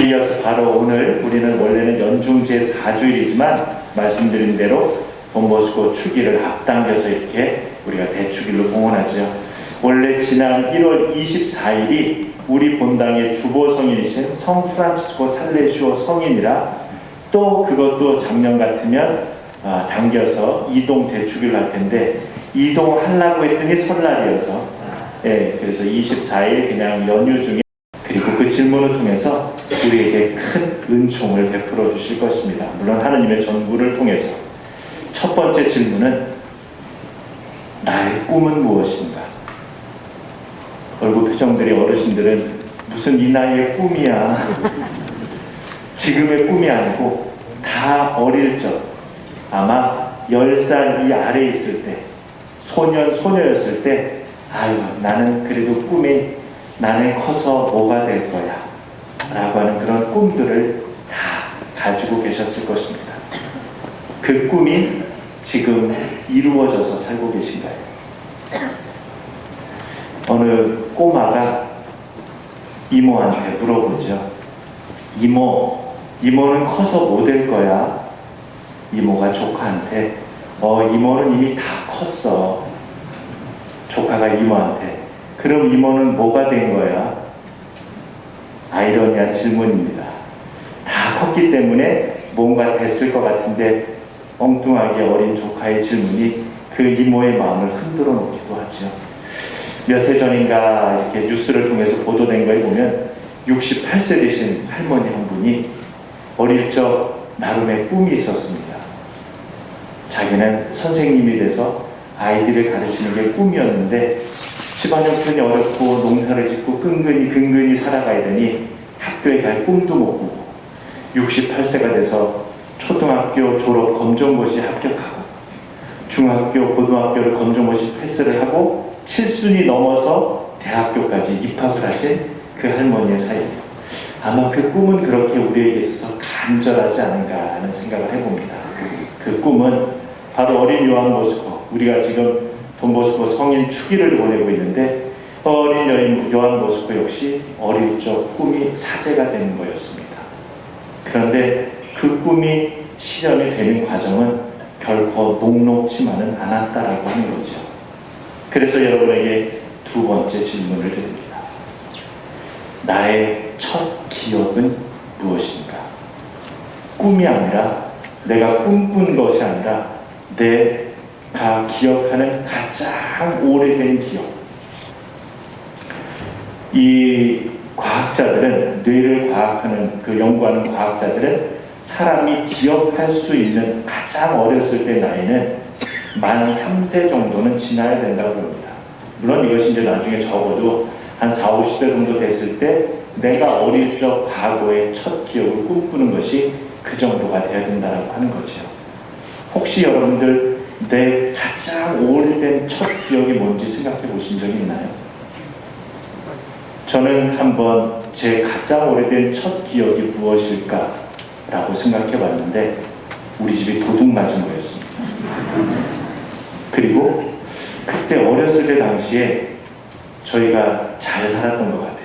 이어서 바로 오늘 우리는 원래는 연중 제4주일이지만 말씀드린 대로 돈보스코 축일을 앞당겨서 이렇게 우리가 대축일로 봉헌하죠. 원래 지난 1월 24일이 우리 본당의 주보성인이신 성 프란치스코 살레시오 성인이라 또 그것도 작년 같으면 당겨서 이동 대축일 할 텐데 이동하려고 했더니 설날이어서 그래서 24일 그냥 연휴 중에 그리고 그 질문을 통해서 우리에게 큰 은총을 베풀어 주실 것입니다. 물론 하느님의 전부를 통해서 첫 번째 질문은 나의 꿈은 무엇인가? 얼굴 표정들이 어르신들은 무슨 이 나이의 꿈이야. 지금의 꿈이 아니고 다 어릴 적 아마 10살 이 아래에 있을 때 소년 소녀였을 때 아유 나는 그래도 꿈이 나는 커서 뭐가 될 거야 라고 하는 그런 꿈들을 다 가지고 계셨을 것입니다. 그 꿈이 지금 이루어져서 살고 계신가요? 어느 꼬마가 이모한테 물어보죠. 이모는 커서 뭐 될 거야? 이모가 조카한테 이모는 이미 다 컸어. 조카가 이모한테 그럼 이모는 뭐가 된 거야? 아이러니한 질문입니다. 다 컸기 때문에 뭔가 됐을 것 같은데 엉뚱하게 어린 조카의 질문이 그 이모의 마음을 흔들어 놓기도 하죠. 몇 해 전인가 이렇게 뉴스를 통해서 보도된 거에 보면 68세 되신 할머니 한 분이 어릴 적 나름의 꿈이 있었습니다. 자기는 선생님이 돼서 아이들을 가르치는 게 꿈이었는데 집안 형편이 어렵고 농사를 짓고 근근히 살아가야 되니 학교에 갈 꿈도 못 꾸고 68세가 돼서 초등학교 졸업 검정고시에 합격하고 중학교, 고등학교를 검정고시 패스를 하고 7순위 넘어서 대학교까지 입학을 하신 그 할머니의 사연. 아마 그 꿈은 그렇게 우리에게 있어서 간절하지 않은가 하는 생각을 해봅니다. 그 꿈은 바로 어린 요한 보스코, 우리가 지금 돈보스코 성인 축일을 보내고 있는데 어린 요한 보스코 역시 어릴 적 꿈이 사제가 되는 거였습니다. 그런데 그 꿈이 실현이 되는 과정은 결코 녹록지만은 않았다라고 하는 거죠. 그래서 여러분에게 두 번째 질문을 드립니다. 나의 첫 기억은 무엇인가? 꿈이 아니라 내가 꿈꾼 것이 아니라 내가 기억하는 가장 오래된 기억. 이 과학자들은 뇌를 과학하는 그 연구하는 과학자들은 사람이 기억할 수 있는 가장 어렸을 때 나이는 만 3세 정도는 지나야 된다고 합니다. 물론 이것이 이제 나중에 적어도 한 40, 50대 정도 됐을 때 내가 어릴 적 과거의 첫 기억을 꿈꾸는 것이 그 정도가 돼야 된다고 하는 거죠. 혹시 여러분들 내 가장 오래된 첫 기억이 뭔지 생각해 보신 적이 있나요? 저는 한번 제 가장 오래된 첫 기억이 무엇일까 라고 생각해 봤는데 우리 집이 도둑 맞은 거였습니다. 그리고 그때 어렸을 때 당시에 저희가 잘 살았던 것 같아요.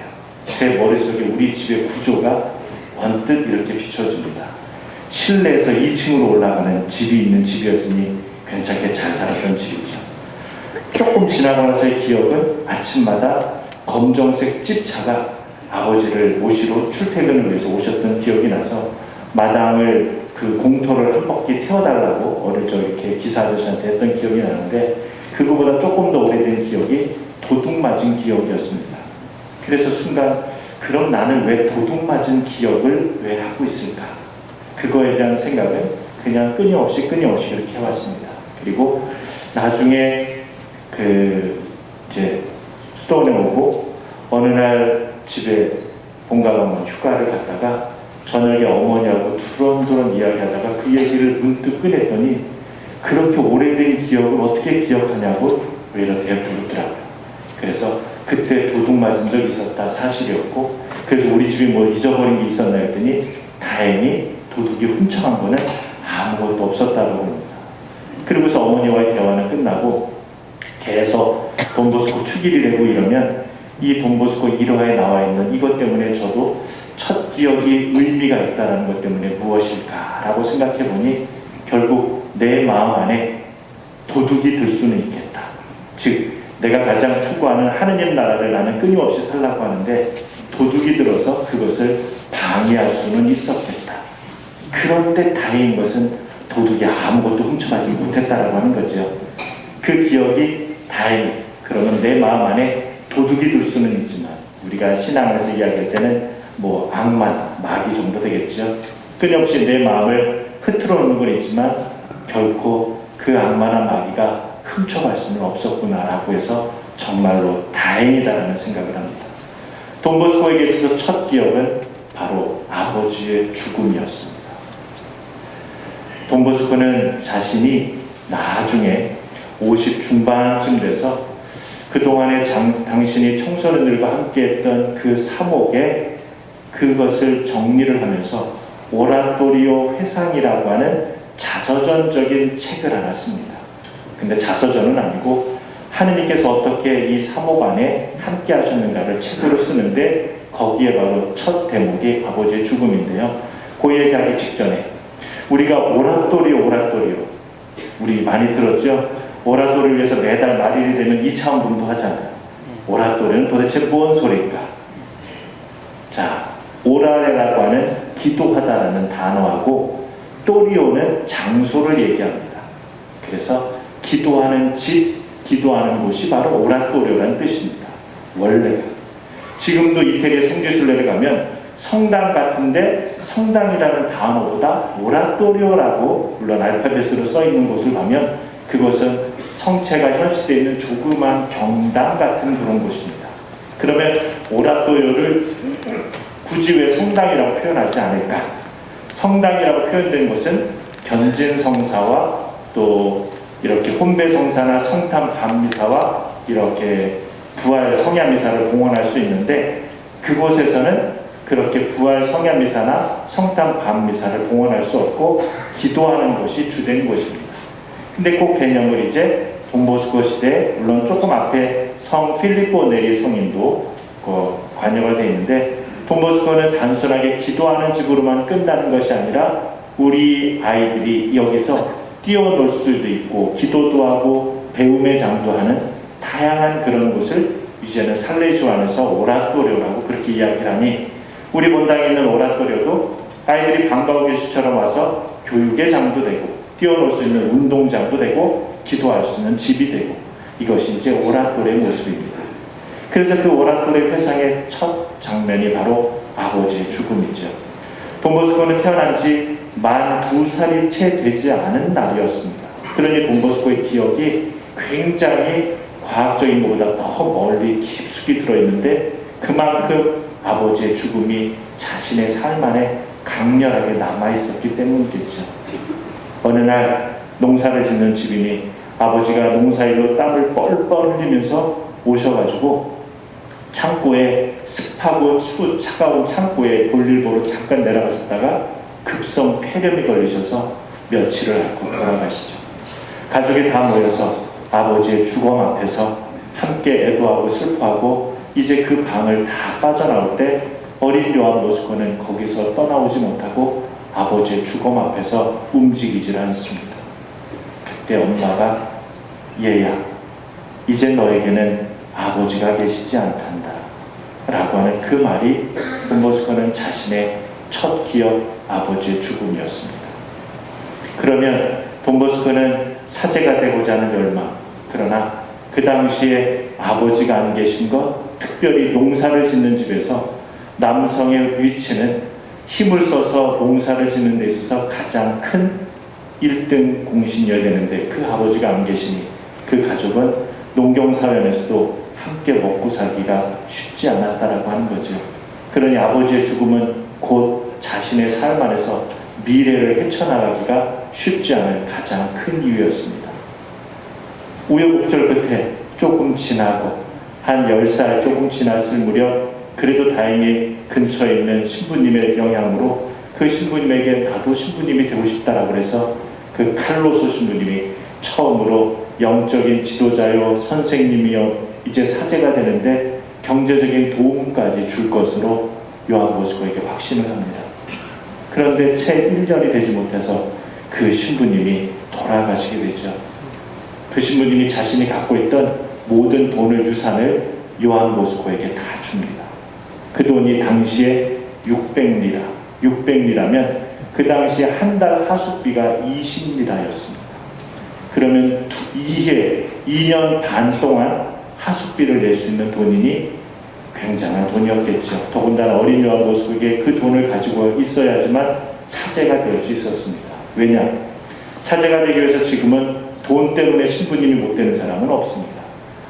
제 머릿속에 우리 집의 구조가 언뜻 이렇게 비춰집니다. 실내에서 2층으로 올라가는 집이 있는 집이었으니 괜찮게 잘 살았던 집이죠. 조금 지나고 나서의 기억은 아침마다 검정색 집차가 아버지를 모시러 출퇴근을 위해서 오셨던 기억이 나서 마당을 그 공터를 한 바퀴 태워달라고 어릴 적 이렇게 기사 아저씨한테 했던 기억이 나는데 그거보다 조금 더 오래된 기억이 도둑 맞은 기억이었습니다. 그래서 순간 그럼 나는 왜 도둑 맞은 기억을 왜 하고 있을까? 그거에 대한 생각은 그냥 끊임없이 이렇게 해왔습니다. 그리고 나중에 이제 수도원에 오고 어느 날 집에 본가가 휴가를 갔다가 저녁에 어머니하고 두런두런 이야기하다가 그 얘기를 문득 꺼냈더니 그렇게 오래된 기억을 어떻게 기억하냐고 이렇게 물었더라고요. 그래서 그때 도둑 맞은 적 있었다 사실이었고 그래서 우리 집이 뭐 잊어버린 게 있었나 했더니 다행히 도둑이 훔쳐간 거는 아무것도 없었다고 합니다. 그리고서 어머니와의 대화는 끝나고 계속 돈보스코 축일이 되고 이러면 이 돈보스코 1화에 나와 있는 이것 때문에 저도 첫 기억이 의미가 있다는 것 때문에 무엇일까라고 생각해 보니 결국 내 마음 안에 도둑이 들 수는 있겠다. 즉 내가 가장 추구하는 하느님 나라를 나는 끊임없이 살라고 하는데 도둑이 들어서 그것을 방해할 수는 있었겠다. 그런데 다행인 것은 도둑이 아무것도 훔쳐가지 못했다라고 하는 거죠. 그 기억이 다행히 그러면 내 마음 안에 도둑이 들 수는 있지만 우리가 신앙에서 이야기할 때는 뭐 악마, 마귀 정도 되겠죠. 끊임없이 내 마음을 흐트러 놓는 건 있지만 결코 그 악마나 마귀가 훔쳐갈 수는 없었구나라고 해서 정말로 다행이다라는 생각을 합니다. 돈보스코에게 있어서 첫 기억은 바로 아버지의 죽음이었습니다. 돈보스코는 자신이 나중에 50 중반쯤 돼서 그동안에 당신이 청소년들과 함께했던 그 사목에 그것을 정리를 하면서 오라토리오 회상이라고 하는 자서전적인 책을 하나 씁니다. 근데 자서전은 아니고 하느님께서 어떻게 이 사목 안에 함께 하셨는가를 책으로 쓰는데 거기에 바로 첫 대목이 아버지의 죽음인데요. 그 얘기하기 직전에 우리가 오라토리오 우리 많이 들었죠? 오라토리오에서 매달 말일이 되면 2차원 분도 하잖아요. 오라토리오는 도대체 뭔 소리인가? 자, 오라레라고 하는 기도하다라는 단어하고 또리오는 장소를 얘기합니다. 그래서 기도하는 집, 기도하는 곳이 바로 오라토리오라는 뜻입니다. 원래가. 지금도 이태리의 성지순례를 가면 성당 같은데 성당이라는 단어보다 오라토리오라고 물론 알파벳으로 써있는 곳을 가면 그것은 성체가 현시되어 있는 조그만 경당 같은 그런 곳입니다. 그러면 오라토리오를 굳이 왜 성당이라고 표현하지 않을까? 성당이라고 표현된 것은 견진성사와 또 이렇게 혼배성사나 성탄 밤미사와 이렇게 부활 성야미사를 봉헌할 수 있는데 그곳에서는 그렇게 부활 성야미사나 성탄 밤미사를 봉헌할 수 없고 기도하는 것이 주된 곳입니다. 근데 그 개념을 이제 돈보스코 시대에 물론 조금 앞에 성 필리포 네리 성인도 관여가 되어 있는데 돈보스코는 단순하게 기도하는 집으로만 끝나는 것이 아니라 우리 아이들이 여기서 뛰어놀 수도 있고 기도도 하고 배움의 장도 하는 다양한 그런 곳을 이제는 살레시오 안에서 오라토리오라고 그렇게 이야기를 하니 우리 본당에 있는 오라토리오도 아이들이 방과후 교실처럼 와서 교육의 장도 되고 뛰어놀 수 있는 운동장도 되고 기도할 수 있는 집이 되고 이것이 이제 오라토리오의 모습입니다. 그래서 그 오라토리오 회상의 첫 장면이 바로 아버지의 죽음이죠. 돈보스코는 태어난 지 만 2살이 채 되지 않은 날이었습니다. 그러니 돈보스코의 기억이 굉장히 과학적인 것보다 더 멀리 깊숙이 들어있는데 그만큼 아버지의 죽음이 자신의 삶 안에 강렬하게 남아있었기 때문이겠죠. 어느 날 농사를 짓는 집인이 아버지가 농사일로 땀을 뻘뻘 흘리면서 오셔가지고 창고에 습하고 차가운 창고에 볼일 보러 잠깐 내려가셨다가 급성 폐렴이 걸리셔서 며칠을 앓고 돌아가시죠. 가족이 다 모여서 아버지의 죽음 앞에서 함께 애도하고 슬퍼하고 이제 그 방을 다 빠져나올 때 어린 요한 보스코는 거기서 떠나오지 못하고 아버지의 죽음 앞에서 움직이질 않습니다. 그때 엄마가 얘야 이제 너에게는 아버지가 계시지 않단다 라고 하는 그 말이 돈보스코는 자신의 첫 기억 아버지의 죽음이었습니다. 그러면 돈보스코는 사제가 되고자 하는 열망, 그러나 그 당시에 아버지가 안 계신 것, 특별히 농사를 짓는 집에서 남성의 위치는 힘을 써서 농사를 짓는 데 있어서 가장 큰 1등 공신이어야 되는데 그 아버지가 안 계시니 그 가족은 농경사회에서도 함께 먹고 살기가 쉽지 않았다라고 하는 거죠. 그러니 아버지의 죽음은 곧 자신의 삶 안에서 미래를 헤쳐나가기가 쉽지 않은 가장 큰 이유였습니다. 우여곡절 끝에 조금 지나고 한 10살 조금 지났을 무렵 그래도 다행히 근처에 있는 신부님의 영향으로 그 신부님에게 나도 신부님이 되고 싶다라고 해서 그 칼로소 신부님이 처음으로 영적인 지도자요 선생님이요 이제 사제가 되는데 경제적인 도움까지 줄 것으로 요한 보스코에게 확신을 합니다. 그런데 채 1년이 되지 못해서 그 신부님이 돌아가시게 되죠. 그 신부님이 자신이 갖고 있던 모든 돈을, 유산을 요한 보스코에게 다 줍니다. 그 돈이 당시에 600리라, 600리라면 그 당시에 한 달 하숙비가 20리라였습니다. 그러면 2년 반 동안 하숙비를 낼 수 있는 돈이니 굉장한 돈이었겠죠. 더군다나 어린 요한 보스코에게 그 돈을 가지고 있어야지만 사제가 될 수 있었습니다. 왜냐? 사제가 되기 위해서 지금은 돈 때문에 신부님이 못 되는 사람은 없습니다.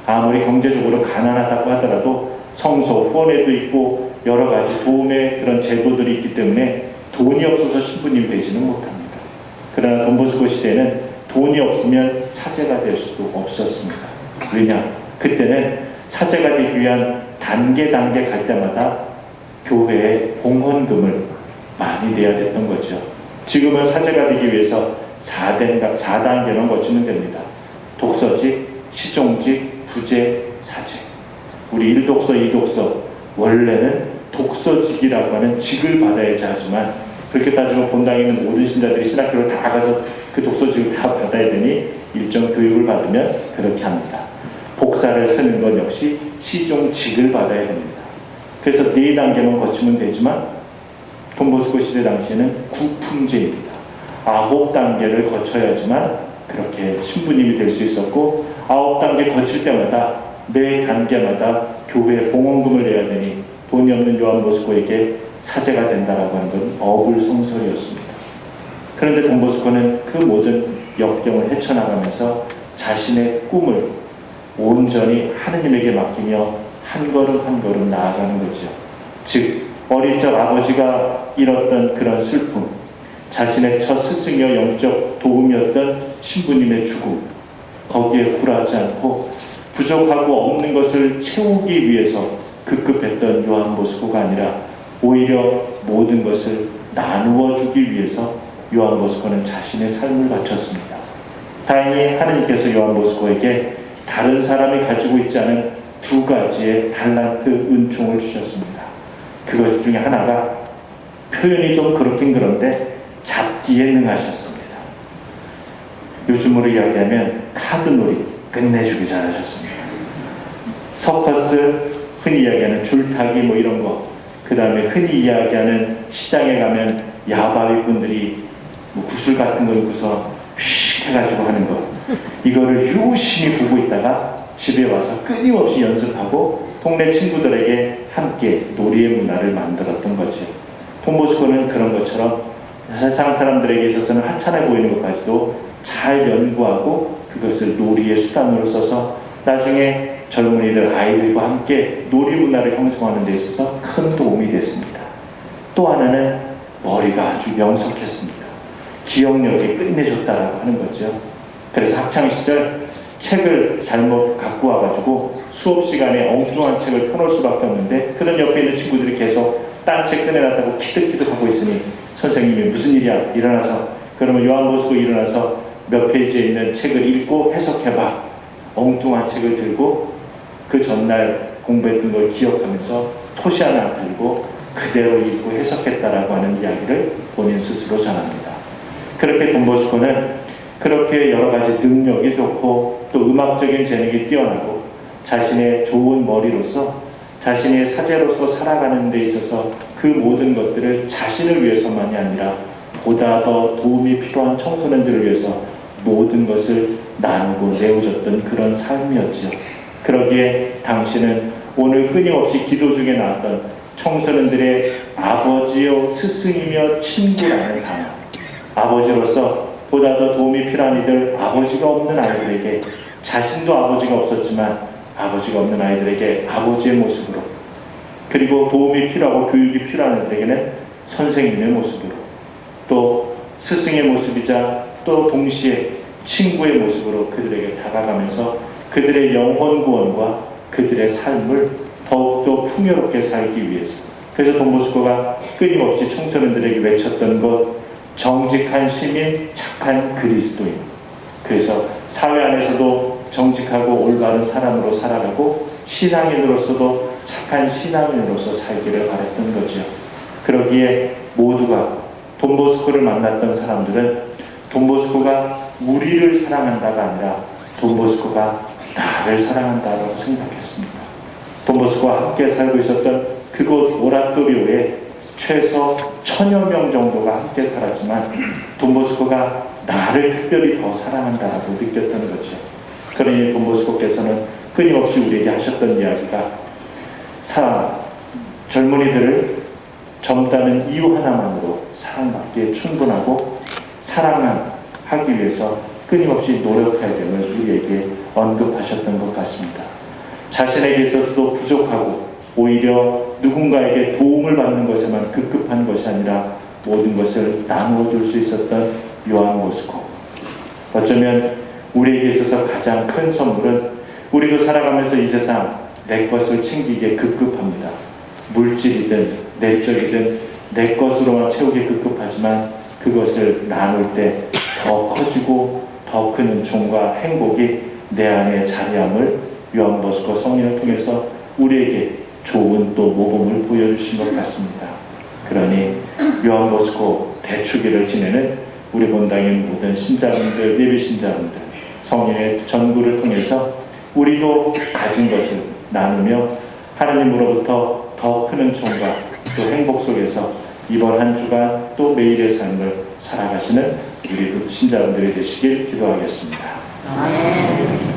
아무리 경제적으로 가난하다고 하더라도 성소, 후원회도 있고 여러 가지 도움의 그런 제도들이 있기 때문에 돈이 없어서 신부님이 되지는 못합니다. 그러나 돈보스코 시대에는 돈이 없으면 사제가 될 수도 없었습니다. 왜냐? 그때는 사제가 되기 위한 단계 갈 때마다 교회에 공헌금을 많이 내야 됐던 거죠. 지금은 사제가 되기 위해서 4단계만 거치면 됩니다. 독서직, 시종직, 부재, 사제. 우리 1독서, 2독서, 원래는 독서직이라고 하는 직을 받아야지 하지만 그렇게 따지면 본당에 있는 모든 신자들이 신학교를 다 가서 그 독서직을 다 받아야 되니 일정 교육을 받으면 그렇게 합니다. 복사를 쓰는 것 역시 시종직을 받아야 됩니다. 그래서 4단계만 거치면 되지만 돈보스코 시대 당시에는 구품제입니다. 9단계를 거쳐야지만 그렇게 신부님이 될 수 있었고 9단계 거칠 때마다 매 단계마다 교회에 공헌금을 내야 되니 돈이 없는 요한 보스코에게 사제가 된다라고 하는 건 어불성설이었습니다. 그런데 돈보스코는 그 모든 역경을 헤쳐나가면서 자신의 꿈을 온전히 하느님에게 맡기며 한 걸음 한 걸음 나아가는 거죠. 즉 어릴 적 아버지가 잃었던 그런 슬픔, 자신의 첫 스승이여 영적 도움이었던 신부님의 죽음, 거기에 굴하지 않고 부족하고 없는 것을 채우기 위해서 급급했던 요한 보스코가 아니라 오히려 모든 것을 나누어 주기 위해서 요한 보스코는 자신의 삶을 바쳤습니다. 다행히 하느님께서 요한 보스코에게 다른 사람이 가지고 있지 않은 2가지의 달란트 은총을 주셨습니다. 그것 중에 하나가 표현이 좀 그렇긴 그런데 잡기에 능하셨습니다. 요즘으로 이야기하면 카드놀이 끝내주기 잘하셨습니다. 서커스, 흔히 이야기하는 줄타기 뭐 이런 거, 그 다음에 흔히 이야기하는 시장에 가면 야바위꾼들이 뭐 구슬 같은 거 입고서 휙 해가지고 하는 거, 이거를 유심히 보고 있다가 집에 와서 끊임없이 연습하고 동네 친구들에게 함께 놀이의 문화를 만들었던 거죠. 돈보스코는 그런 것처럼 세상 사람들에게 있어서는 하찮아 보이는 것까지도 잘 연구하고 그것을 놀이의 수단으로 써서 나중에 젊은이들, 아이들과 함께 놀이 문화를 형성하는 데 있어서 큰 도움이 됐습니다. 또 하나는 머리가 아주 명석했습니다. 기억력이 끝내줬다라고 하는 거죠. 그래서 학창시절 책을 잘못 갖고 와가지고 수업 시간에 엉뚱한 책을 펴놓을 수밖에 없는데 그런 옆에 있는 친구들이 계속 딴 책 꺼내놨다고 키득키득 하고 있으니 선생님이 무슨 일이야? 일어나서, 그러면 요한 보스코 일어나서 몇 페이지에 있는 책을 읽고 해석해봐. 엉뚱한 책을 들고 그 전날 공부했던 걸 기억하면서 토시 하나 안 틀리고 그대로 읽고 해석했다라고 하는 이야기를 본인 스스로 전합니다. 그렇게 돈보스코는 그렇게 여러 가지 능력이 좋고 또 음악적인 재능이 뛰어나고 자신의 좋은 머리로서 자신의 사제로서 살아가는 데 있어서 그 모든 것들을 자신을 위해서만이 아니라 보다 더 도움이 필요한 청소년들을 위해서 모든 것을 나누고 내어줬던 그런 삶이었죠. 그러기에 당신은 오늘 끊임없이 기도 중에 나왔던 청소년들의 아버지요 스승이며 친구라는 단어, 아버지로서 보다 더 도움이 필요한 이들, 아버지가 없는 아이들에게, 자신도 아버지가 없었지만 아버지가 없는 아이들에게 아버지의 모습으로, 그리고 도움이 필요하고 교육이 필요한 이들에게는 선생님의 모습으로, 또 스승의 모습이자 또 동시에 친구의 모습으로 그들에게 다가가면서 그들의 영혼 구원과 그들의 삶을 더욱더 풍요롭게 살기 위해서, 그래서 돈보스코가 끊임없이 청소년들에게 외쳤던 것, 정직한 시민, 착한 그리스도인. 그래서 사회 안에서도 정직하고 올바른 사람으로 살아가고 신앙인으로서도 착한 신앙인으로서 살기를 바랬던 거죠. 그러기에 모두가 돈보스코를 만났던 사람들은 돈보스코가 우리를 사랑한다가 아니라 돈보스코가 나를 사랑한다고 생각했습니다. 돈보스코와 함께 살고 있었던 그곳 오라토리오에 최소 1000여 명 정도가 함께 살았지만 돈보스코가 나를 특별히 더 사랑한다라고 느꼈던 거죠. 그러니 돈보스코께서는 끊임없이 우리에게 하셨던 이야기가 젊은이들을 젊다는 이유 하나만으로 사랑받기에 충분하고 사랑하기 위해서 끊임없이 노력해야 됨을 우리에게 언급하셨던 것 같습니다. 자신에게서도 부족하고 오히려 누군가에게 도움을 받는 것에만 급급한 것이 아니라 모든 것을 나누어 줄 수 있었던 요한 보스코. 어쩌면 우리에게 있어서 가장 큰 선물은 우리도 살아가면서 이 세상 내 것을 챙기기에 급급합니다. 물질이든 내적이든 내 것으로만 채우기에 급급하지만 그것을 나눌 때 더 커지고 더 큰 은총과 행복이 내 안에 자리함을 요한 보스코 성인을 통해서 우리에게 좋은 또 모범을 보여주신 것 같습니다. 그러니 요한 보스코 대축일을 지내는 우리 본당의 모든 신자분들, 예비 신자분들, 성인의 전구를 통해서 우리도 가진 것을 나누며 하나님으로부터 더 큰 은총과 또 행복 속에서 이번 한 주간 또 매일의 삶을 살아가시는 우리 신자분들이 되시길 기도하겠습니다. 아멘.